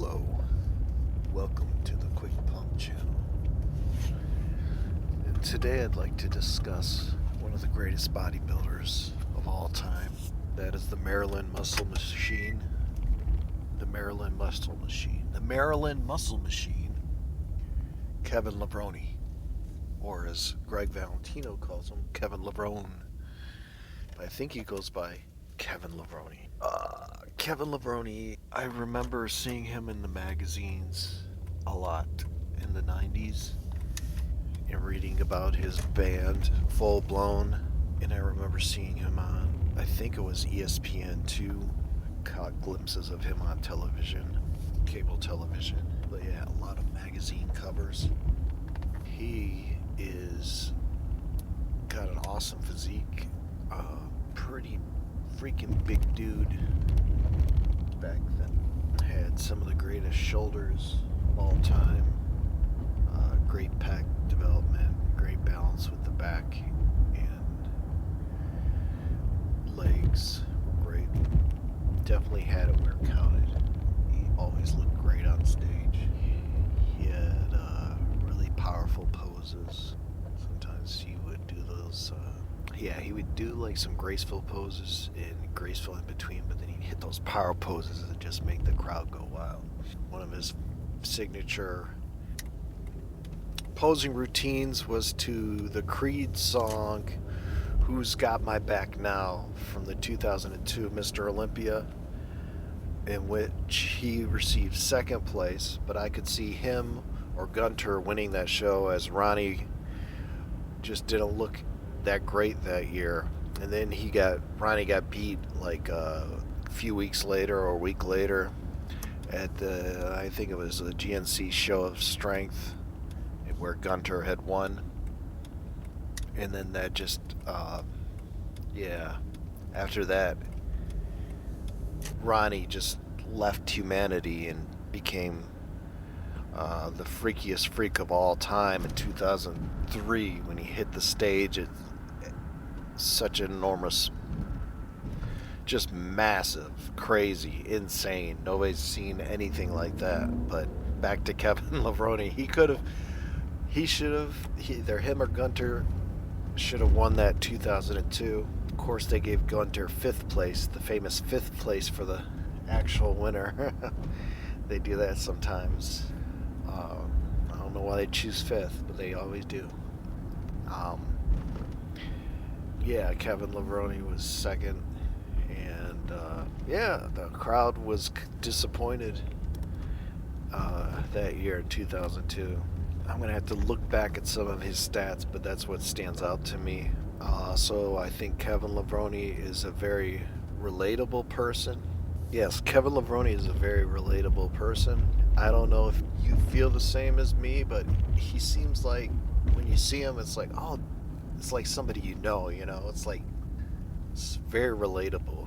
Hello, welcome to the Quick Pump channel. And today I'd like to discuss one of the greatest bodybuilders of all time. That is the Maryland Muscle Machine. The Maryland Muscle Machine. The Maryland Muscle Machine, Kevin Levrone. Or as Greg Valentino calls him, Kevin Levrone. I think he goes by Kevin Levrone. Kevin Levrone, I remember seeing him in the magazines a lot in the 90s and reading about his band, Full Blown. And I remember seeing him on, I think it was ESPN2, caught glimpses of him on television, cable television. But yeah, a lot of magazine covers. He is got an awesome physique, pretty freaking big dude back then. Had some of the greatest shoulders of all time. Great pec development, great balance with the back, and legs were great. Definitely had it where it counted. He always looked great on stage. He had really powerful poses. Sometimes he would do those. He would do like some graceful poses and graceful in between, but then he'd hit those power poses that just make the crowd go wild. One of his signature posing routines was to the Creed song "Who's Got My Back Now" from the 2002 Mr. Olympia, in which he received second place, but I could see him or Gunter winning that show, as Ronnie just didn't look that great that year. And then Ronnie got beat like a few weeks later or a week later at I think it was the GNC Show of Strength, where Gunter had won. And then that just after that Ronnie just left humanity and became the freakiest freak of all time in 2003 when he hit the stage at such an enormous, just massive, crazy, insane. Nobody's seen anything like that. But back to Kevin Levrone, either him or Gunter should have won that 2002. Of course, they gave Gunter fifth place, the famous fifth place for the actual winner. They do that sometimes. I don't know why they choose fifth, but they always do. Kevin Levrone was second, and the crowd was disappointed that year in 2002. I'm gonna have to look back at some of his stats, but that's what stands out to me. So I think Kevin Levrone is a very relatable person. Yes, Kevin Levrone is a very relatable person. I don't know if you feel the same as me, but he seems like when you see him, it's like, oh, it's like somebody you know. It's very relatable,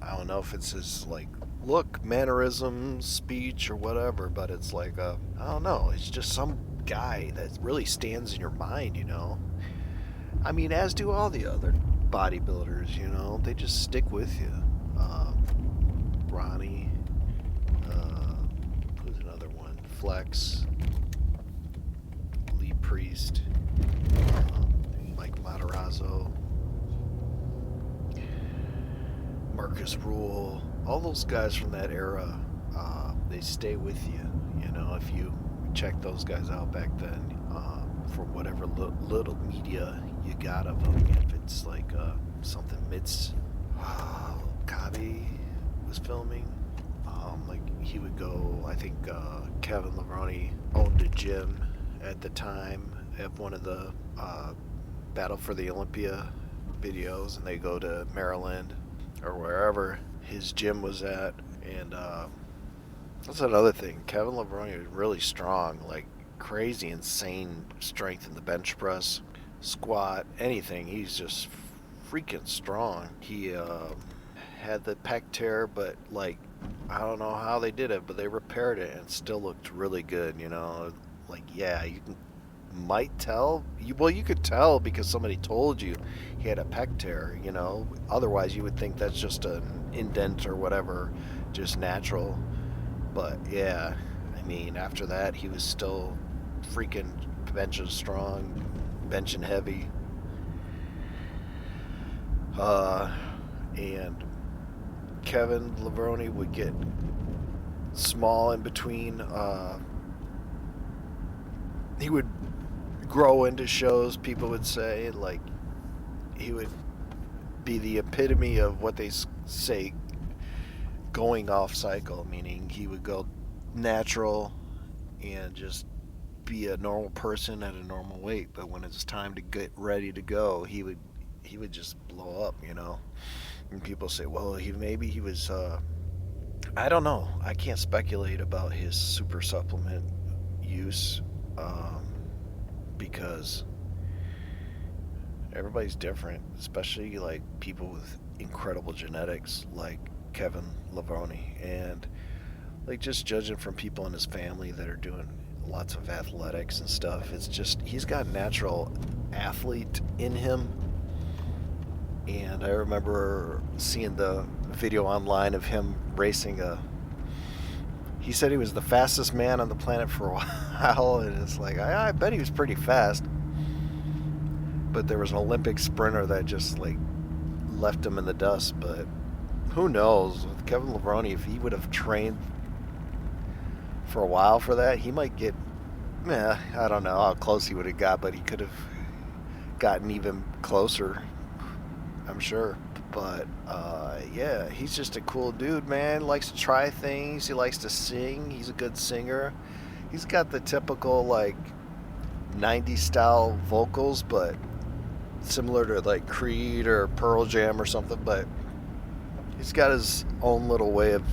I don't know if it's his like look, mannerisms, speech, or whatever, but it's like I don't know, it's just some guy that really stands in your mind, I mean, as do all the other bodybuilders, they just stick with you. Ronnie, who's another one? Flex, Lee Priest, Mike Matarazzo, Marcus Rule, all those guys from that era, they stay with you, if you check those guys out back then, from whatever little media you got of them. If it's like something Mitz Kabi was filming, he would go, I think Kevin Levrone owned a gym at the time at one of the Battle for the Olympia videos, and they go to Maryland or wherever his gym was at, and that's another thing. Kevin Levrone is really strong, like crazy, insane strength in the bench press, squat, anything. He's just freaking strong. He had the pec tear, but like I don't know how they did it, but they repaired it and it still looked really good. You might tell. You could tell because somebody told you he had a pec tear. Otherwise you would think that's just an indent or whatever, just natural. But yeah, I mean, after that, he was still freaking benching strong, benching heavy. And Kevin Levrone would get small in between. He would grow into shows, people would say. Like, he would be the epitome of what they say going off cycle, meaning he would go natural and just be a normal person at a normal weight, but when it's time to get ready to go, he would just blow up, you know. And people say, well, he was I don't know. I can't speculate about his super supplement use, um, because everybody's different, especially like people with incredible genetics like Kevin Levrone, and like just judging from people in his family that are doing lots of athletics and stuff, it's just he's got natural athlete in him. And I remember seeing the video online of him racing a. He said he was the fastest man on the planet for a while, and it's like I bet he was pretty fast. But there was an Olympic sprinter that just like left him in the dust. But who knows? With Kevin Levrone, if he would have trained for a while for that, he might get. I don't know how close he would have got, but he could have gotten even closer, I'm sure. But yeah, he's just a cool dude, man. Likes to try things. He likes to sing. He's a good singer. He's got the typical like 90s style vocals, but similar to like Creed or Pearl Jam or something. But he's got his own little way of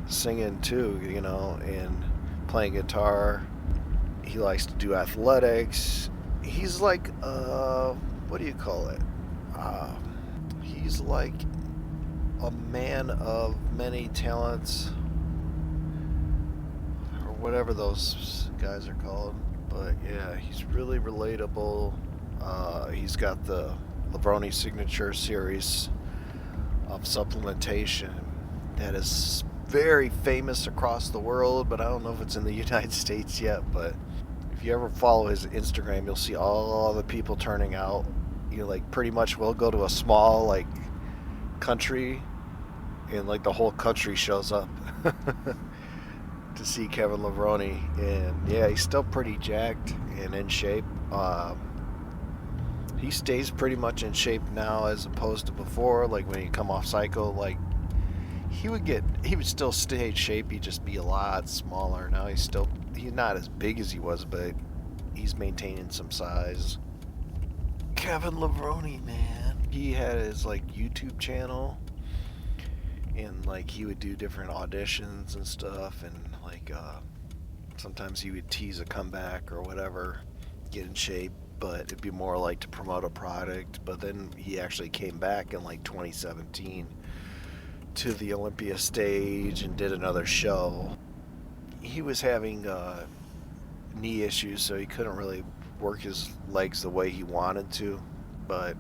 singing too, you know, and playing guitar. He likes to do athletics. He's like what do you call it? He's like a man of many talents, or whatever those guys are called. But yeah, he's really relatable. He's got the Levrone Signature series of supplementation that is very famous across the world, but I don't know if it's in the United States yet. But if you ever follow his Instagram, you'll see all the people turning out. You know, like pretty much we'll go to a small like country, and like the whole country shows up to see Kevin Levrone. And yeah, he's still pretty jacked and in shape. He stays pretty much in shape now as opposed to before. Like when he come off cycle, like he would still stay in shape. He'd just be a lot smaller. Now he's not as big as he was, but he's maintaining some size. Kevin Levrone, man, he had his like YouTube channel, and like he would do different auditions and stuff, and like sometimes he would tease a comeback or whatever, get in shape, but it'd be more like to promote a product. But then he actually came back in like 2017 to the Olympia stage and did another show. He was having knee issues, so he couldn't really work his legs the way he wanted to, but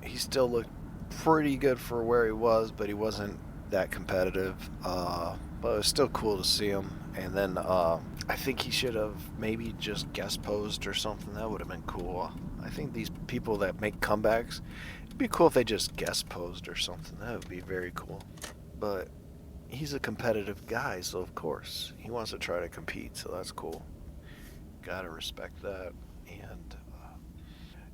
he still looked pretty good for where he was, but he wasn't that competitive. But it was still cool to see him. And then I think he should have maybe just guest posed or something. That would have been cool. I think these people that make comebacks, it'd be cool if they just guest posed or something. That would be very cool. But he's a competitive guy, so of course he wants to try to compete, so that's cool. Gotta respect that. And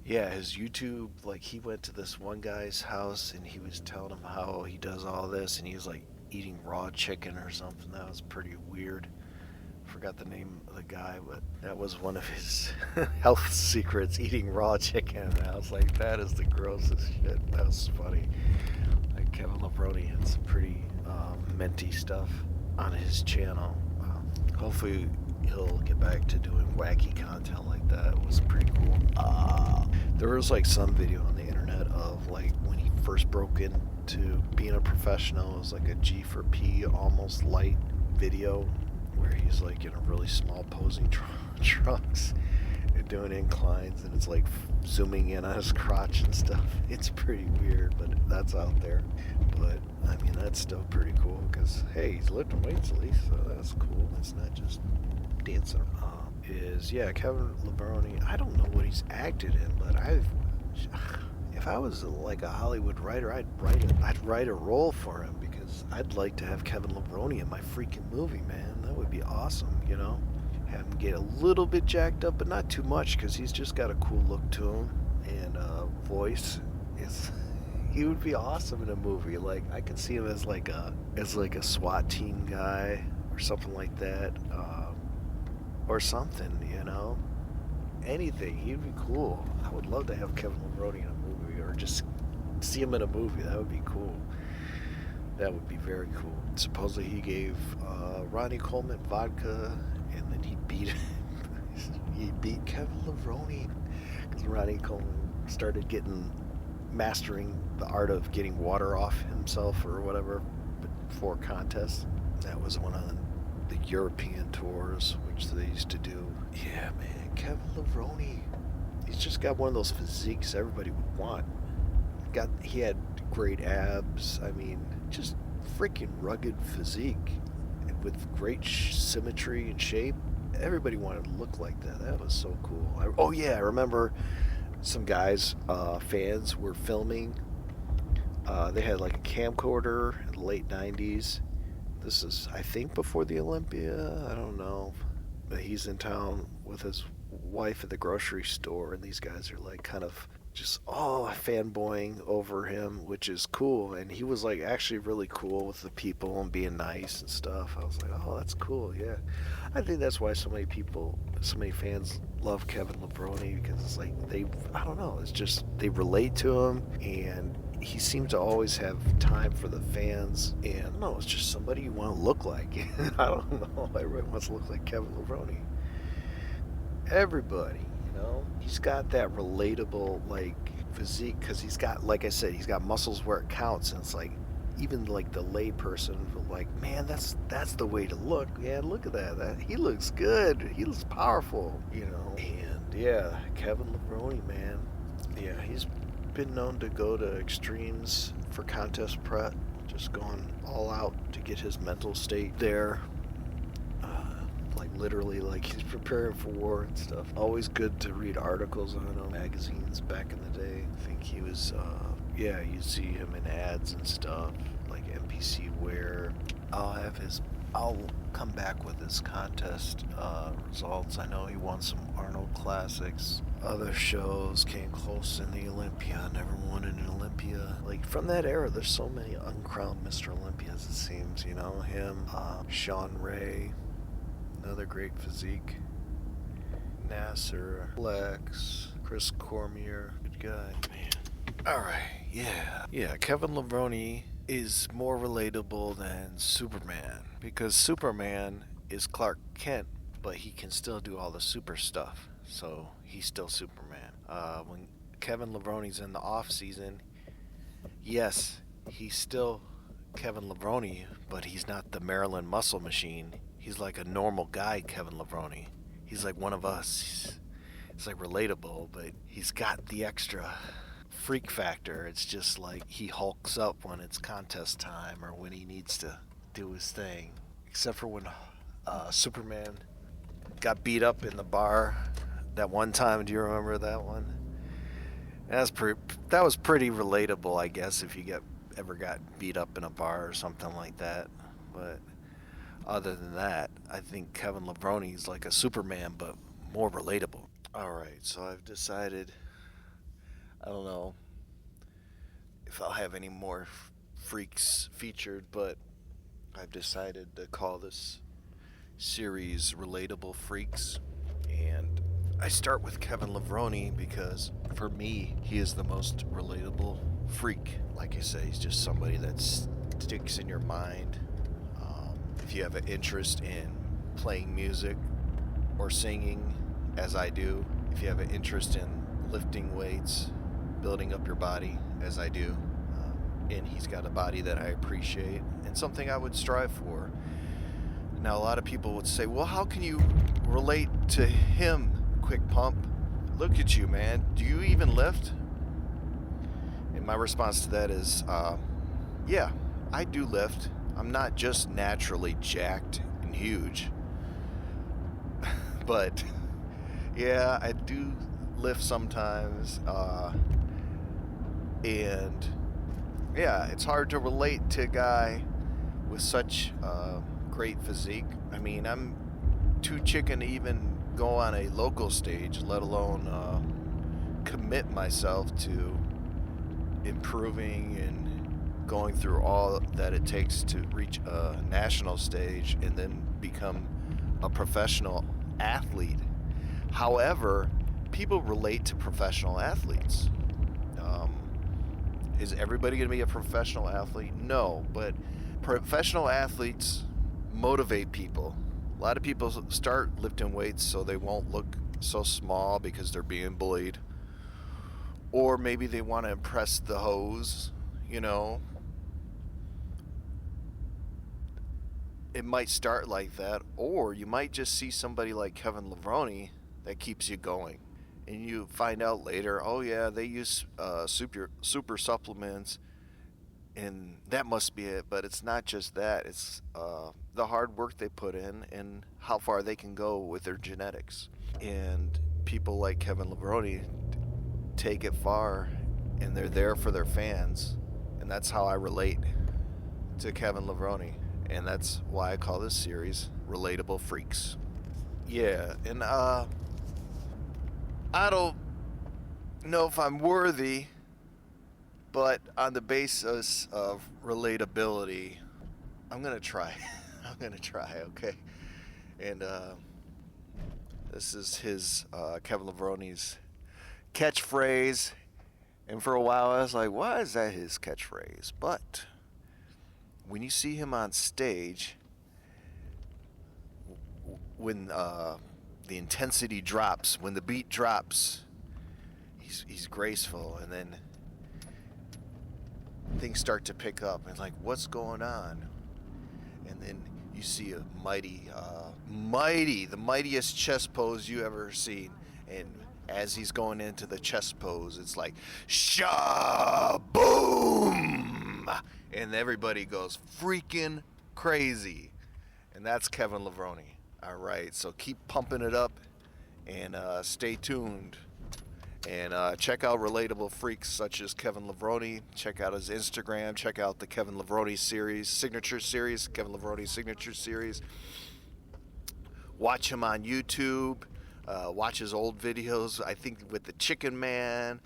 yeah, his YouTube, like he went to this one guy's house and he was telling him how he does all this, and he was like eating raw chicken or something. That was pretty weird. Forgot the name of the guy, but that was one of his health secrets, eating raw chicken. And I was like, that is the grossest shit. That was funny. Like Kevin Levrone had some pretty minty stuff on his channel. Hopefully he'll get back to doing wacky content like that. It was pretty cool. There was like some video on the internet of like when he first broke into being a professional. It was like a G for P almost light video where he's like in a really small posing trunks and doing inclines, and it's like zooming in on his crotch and stuff. It's pretty weird, but that's out there. but I mean, that's still pretty cool because, hey, he's lifting weights at least, so that's cool. It's not just dancing. Yeah, Kevin Levrone. I don't know what he's acted in, but if I was like a Hollywood writer, I'd write a role for him because I'd like to have Kevin Levrone in my freaking movie, man. That would be awesome, you know? Have him get a little bit jacked up, but not too much because he's just got a cool look to him and voice. He would be awesome in a movie. Like I could see him as like a SWAT team guy or something like that, or something, you know. Anything, he'd be cool. I would love to have Kevin Levrone in a movie, or just see him in a movie. That would be cool. That would be very cool. Supposedly he gave Ronnie Coleman vodka, and then he beat Kevin Levrone because Ronnie Coleman started mastering the art of getting water off himself or whatever before contests. That was one of the European tours, which they used to do. Yeah, man, Kevin Levrone. He's just got one of those physiques everybody would want. He had great abs. I mean, just freaking rugged physique with great symmetry and shape. Everybody wanted to look like that. That was so cool. I remember some guys, fans, were filming. They had like a camcorder in the late 90s. This is, I think, before the Olympia. I don't know. But he's in town with his wife at the grocery store, and these guys are like kind of just fanboying over him, which is cool. And he was like actually really cool with the people and being nice and stuff. I was like, oh, that's cool. Yeah, I think that's why so many fans love Kevin Levrone, because it's like I don't know, it's just they relate to him, and he seems to always have time for the fans. And I don't know, it's just somebody you want to look like. I don't know, everybody wants to look like Kevin Levrone. Everybody, you know, he's got that relatable like physique because he's got, like I said, he's got muscles where it counts, and it's like even like the lay person will like, man, that's the way to look. Yeah, look at that. He looks good. He looks powerful, you know. And yeah, Kevin Levrone, man. Yeah, he's been known to go to extremes for contest prep, just going all out to get his mental state there. Like literally, like he's preparing for war and stuff. Always good to read articles on him, magazines back in the day. I think he was, you see him in ads and stuff, like NPC wear. I'll come back with his contest results. I know he won some Arnold Classics. Other shows came close in the Olympia, never won in an Olympia. Like from that era, there's so many uncrowned Mr. Olympias, it seems, you know. Him, Sean Ray, another great physique. Nasser, Lex, Chris Cormier, good guy, man. Alright, yeah, Kevin Levrone is more relatable than Superman, because Superman is Clark Kent, but he can still do all the super stuff, so he's still Superman. When Kevin Leverone's in the off season, yes, he's still Kevin Levrone, but he's not the Maryland Muscle Machine. He's like a normal guy, Kevin Levrone. He's like one of us. It's like relatable, but he's got the extra freak factor. It's just like he hulks up when it's contest time or when he needs to do his thing. Except for when Superman got beat up in the bar that one time. Do you remember that one? That was pretty relatable, I guess, if you ever got beat up in a bar or something like that. But other than that, I think Kevin Levrone is like a Superman, but more relatable. Alright, so I've decided, I don't know if I'll have any more freaks featured, but I've decided to call this series Relatable Freaks. And I start with Kevin Levrone because, for me, he is the most relatable freak. Like I say, he's just somebody that sticks in your mind. If you have an interest in playing music or singing, as I do, if you have an interest in lifting weights, building up your body, as I do, and he's got a body that I appreciate and something I would strive for. Now, a lot of people would say, well, how can you relate to him, Quick Pump? Look at you, man. Do you even lift? And my response to that is, yeah, I do lift. I'm not just naturally jacked and huge, but yeah, I do lift sometimes. And yeah, it's hard to relate to a guy with such great physique. I mean, I'm too chicken to even go on a local stage, let alone commit myself to improving and going through all that it takes to reach a national stage and then become a professional athlete. However, people relate to professional athletes. Um, is everybody going to be a professional athlete? No, but professional athletes motivate people. A lot of people start lifting weights so they won't look so small because they're being bullied. Or maybe they want to impress the hoes, you know. It might start like that, or you might just see somebody like Kevin Levrone that keeps you going. And you find out later, oh yeah, they use super supplements, and that must be it. But it's not just that; it's the hard work they put in and how far they can go with their genetics. And people like Kevin Levrone take it far, and they're there for their fans, and that's how I relate to Kevin Levrone, and that's why I call this series Relatable Freaks. Yeah, and I don't know if I'm worthy, but on the basis of relatability, I'm gonna try. I'm gonna try, okay? And this is his Kevin Levrone's catchphrase. And for a while, I was like, why is that his catchphrase? But when you see him on stage, when the intensity drops, when the beat drops, he's graceful, and then things start to pick up, and like, what's going on? And then you see a the mightiest chest pose you ever seen, and as he's going into the chest pose, it's like, boom, and everybody goes freaking crazy, and that's Kevin Levrone. All right, so keep pumping it up, and stay tuned. And check out relatable freaks such as Kevin Levrone. Check out his Instagram. Check out the Kevin Levrone series, signature series, Kevin Levrone signature series. Watch him on YouTube. Watch his old videos. I think with the Chicken Man,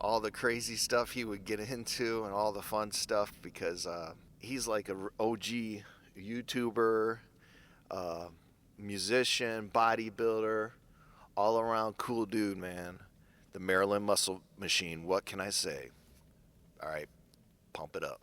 all the crazy stuff he would get into, and all the fun stuff, because he's like an OG YouTuber, musician, bodybuilder, all around cool dude, man. The Maryland Muscle Machine. What can I say? All right, pump it up.